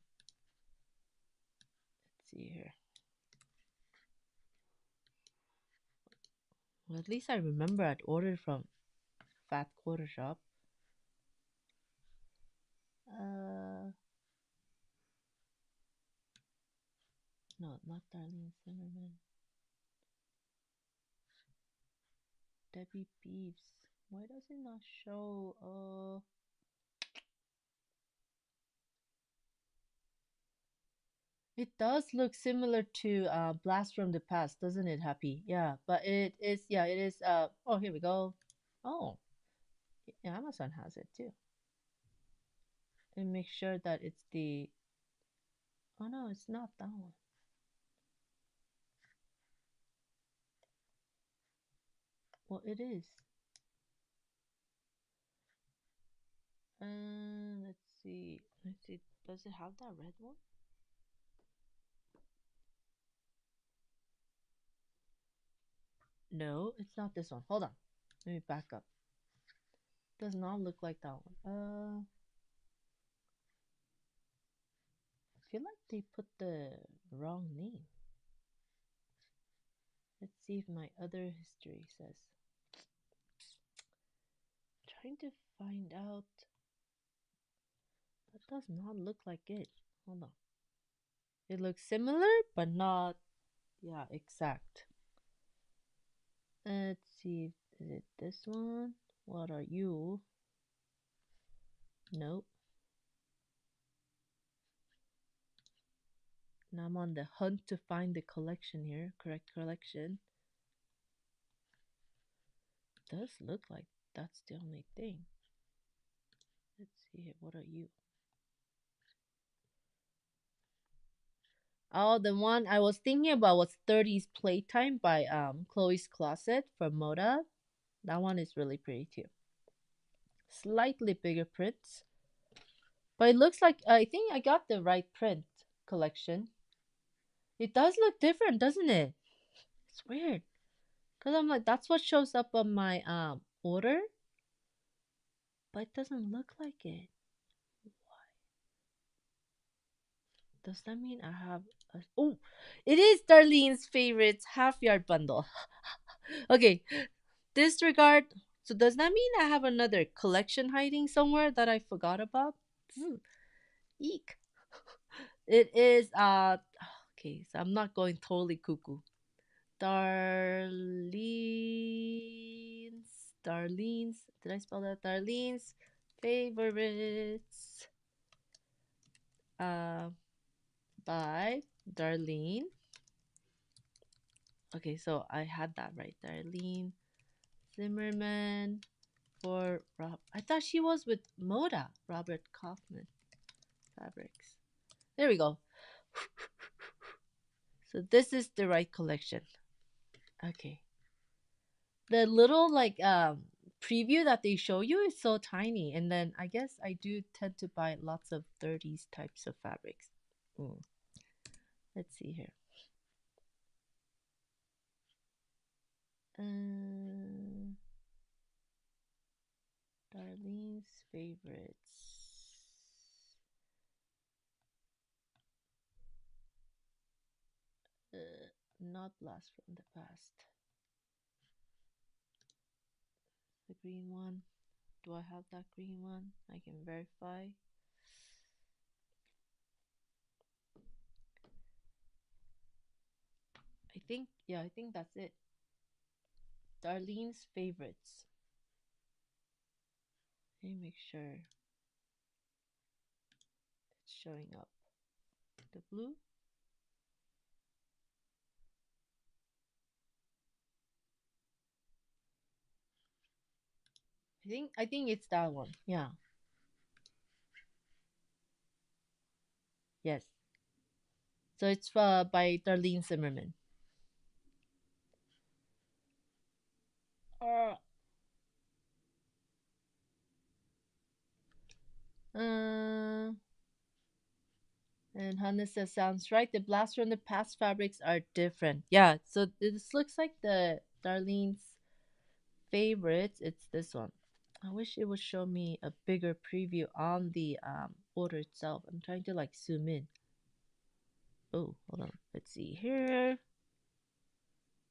Let's see here. Well, at least I remember I'd ordered from Fat Quarter Shop. No, not Darlene Zimmerman. Debbie Beeves. Why does it not show? It does look similar to Blast from the Past, doesn't it, Happy? Yeah, but it is, yeah, it is. Oh, here we go. Oh, yeah, Amazon has it too. And make sure that it's the. Oh no, it's not that one. Well, it is. Let's see. Let's see. Does it have that red one? No, it's not this one. Hold on. Let me back up. Does not look like that one. I feel like they put the wrong name. Let's see if my other history says. Trying to find out. That does not look like it. Hold on. It looks similar, but not, yeah, exact. Let's see. Is it this one? What are you? Nope. Now I'm on the hunt to find the collection here. Correct collection. Does look like that's the only thing. Let's see. What are you? Oh, the one I was thinking about was 30's Playtime by Chloe's Closet from Moda. That one is really pretty too. Slightly bigger prints. But it looks like I think I got the right print collection. It does look different, doesn't it? It's weird. Cause I'm like that's what shows up on my order. But it doesn't look like it. Why? Does that mean I have a... Oh, it is Darlene's favorites half yard bundle. Okay, disregard. So does that mean I have another collection hiding somewhere that I forgot about? Eek. It is okay, so I'm not going totally cuckoo. Darlene's. Did I spell that? Darlene's favorites. By Darlene. Okay, so I had that right. Darlene Zimmerman for Rob. I thought she was with Moda. Robert Kaufman Fabrics. There we go. So this is the right collection. Okay. The little like preview that they show you is so tiny, and then I guess I do tend to buy lots of 30s types of fabrics. Let's see here. Darlene's favorites. Not Blast from the Past. The green one. Do I have that green one? I can verify. I think that's it. Darlene's favorites. Let me make sure it's showing up. The blue. I think it's that one. Yeah. Yes. So it's by Darlene Zimmerman. Uh, Uh, and Hannah says, sounds right. The blast from the past fabrics are different. Yeah, so this looks like the Darlene's favorites. It's this one. I wish it would show me a bigger preview on the order itself. I'm trying to like zoom in. Oh, hold on. Let's see here.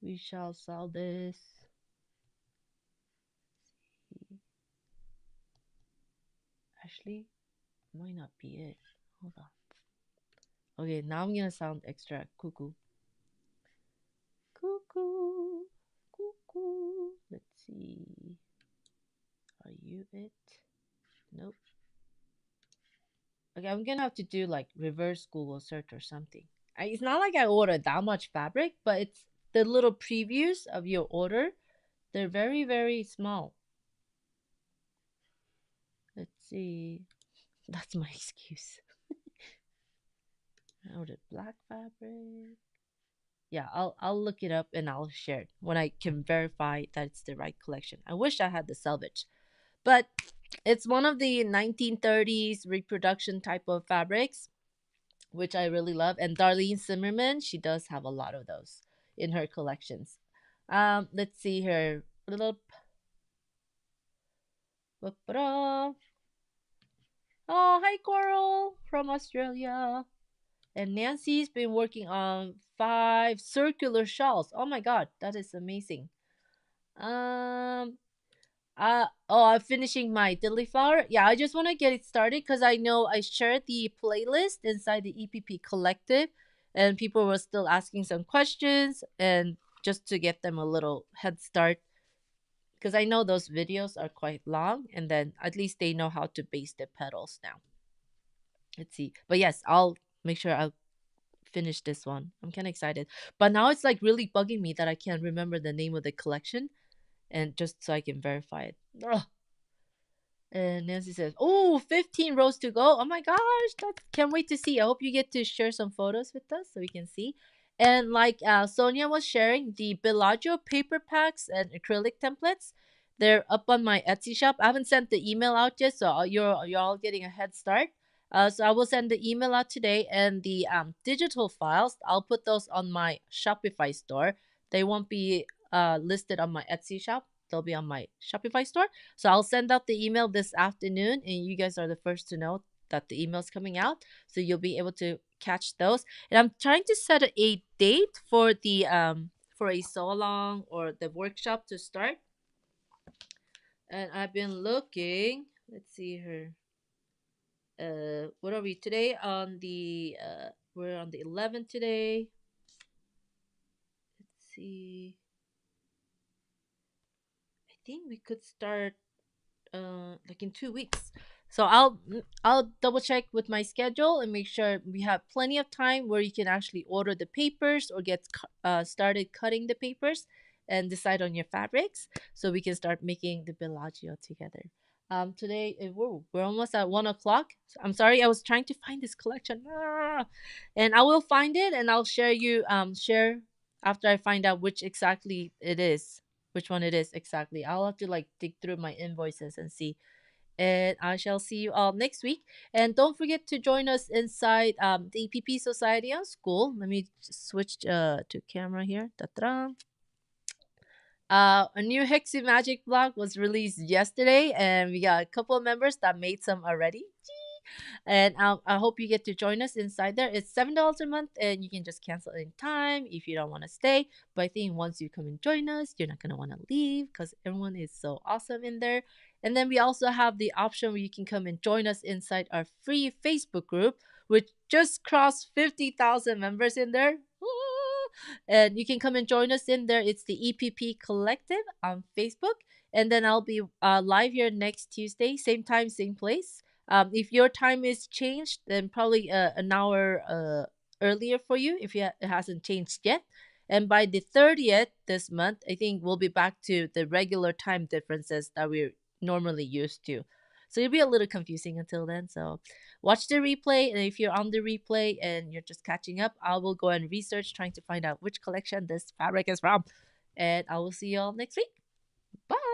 We shall sell this. Actually, might not be it. Hold on. Okay, now I'm gonna sound extra cuckoo. Cuckoo. Cuckoo. Let's see. Are you it? Nope. Okay, I'm gonna have to do like reverse Google search or something. It's not like I ordered that much fabric, but it's the little previews of your order. They're very, very small. Let's see. That's my excuse. I ordered black fabric. Yeah, I'll look it up and I'll share it when I can verify that it's the right collection. I wish I had the selvage, but it's one of the 1930s reproduction type of fabrics, which I really love. And Darlene Zimmerman, she does have a lot of those in her collections. Let's see her little. Oh, hi Coral from Australia. And Nancy's been working on 5 circular shawls. Oh my god, that is amazing. Um I'm finishing my dilly flower. Yeah, I just want to get it started because I know I shared the playlist inside the EPP collective and people were still asking some questions and just to get them a little head start because I know those videos are quite long and then at least they know how to base the petals now. Let's see. But yes, I'll make sure I'll finish this one. I'm kind of excited. But now it's like really bugging me that I can't remember the name of the collection and just so I can verify it. Ugh. And Nancy says, "Oh, 15 rows to go. Oh my gosh, that can't wait to see. I hope you get to share some photos with us so we can see." And like Sonia was sharing, the Bellagio paper packs and acrylic templates, they're up on my Etsy shop. I haven't sent the email out yet, so you're all getting a head start. So I will send the email out today, and the digital files, I'll put those on my Shopify store. They won't be listed on my Etsy shop. They'll be on my Shopify store. So I'll send out the email this afternoon, and you guys are the first to know that the email's coming out. So you'll be able to catch those. And I'm trying to set a date for a sew along or the workshop to start. And I've been looking. Let's see here. What are we today on the we're on the 11th today. Let's see. I think we could start like in 2 weeks. So I'll double check with my schedule and make sure we have plenty of time where you can actually order the papers or get started cutting the papers and decide on your fabrics so we can start making the Bellagio together. Today we're almost at 1 o'clock. I'm sorry, I was trying to find this collection, and I will find it and I'll share after I find out which exactly it is, which one it is exactly. I'll have to like dig through my invoices and see. And I shall see you all next week. And don't forget to join us inside the EPP Society on School. Let me switch to camera here. Ta-da. A new Hexy Magic blog was released yesterday, and we got a couple of members that made some already. And I hope you get to join us inside there. It's $7 a month, and you can just cancel any time if you don't want to stay. But I think once you come and join us, you're not gonna want to leave because everyone is so awesome in there. And then we also have the option where you can come and join us inside our free Facebook group, which just crossed 50,000 members in there. And you can come and join us in there. It's the EPP Collective on Facebook. And then I'll be live here next Tuesday, same time, same place. If your time is changed, then probably an hour earlier for you if it hasn't changed yet. And by the 30th this month, I think we'll be back to the regular time differences that we're normally used to. So it'll be a little confusing until then. So watch the replay. And if you're on the replay and you're just catching up, I will go and research trying to find out which collection this fabric is from. And I will see you all next week. Bye.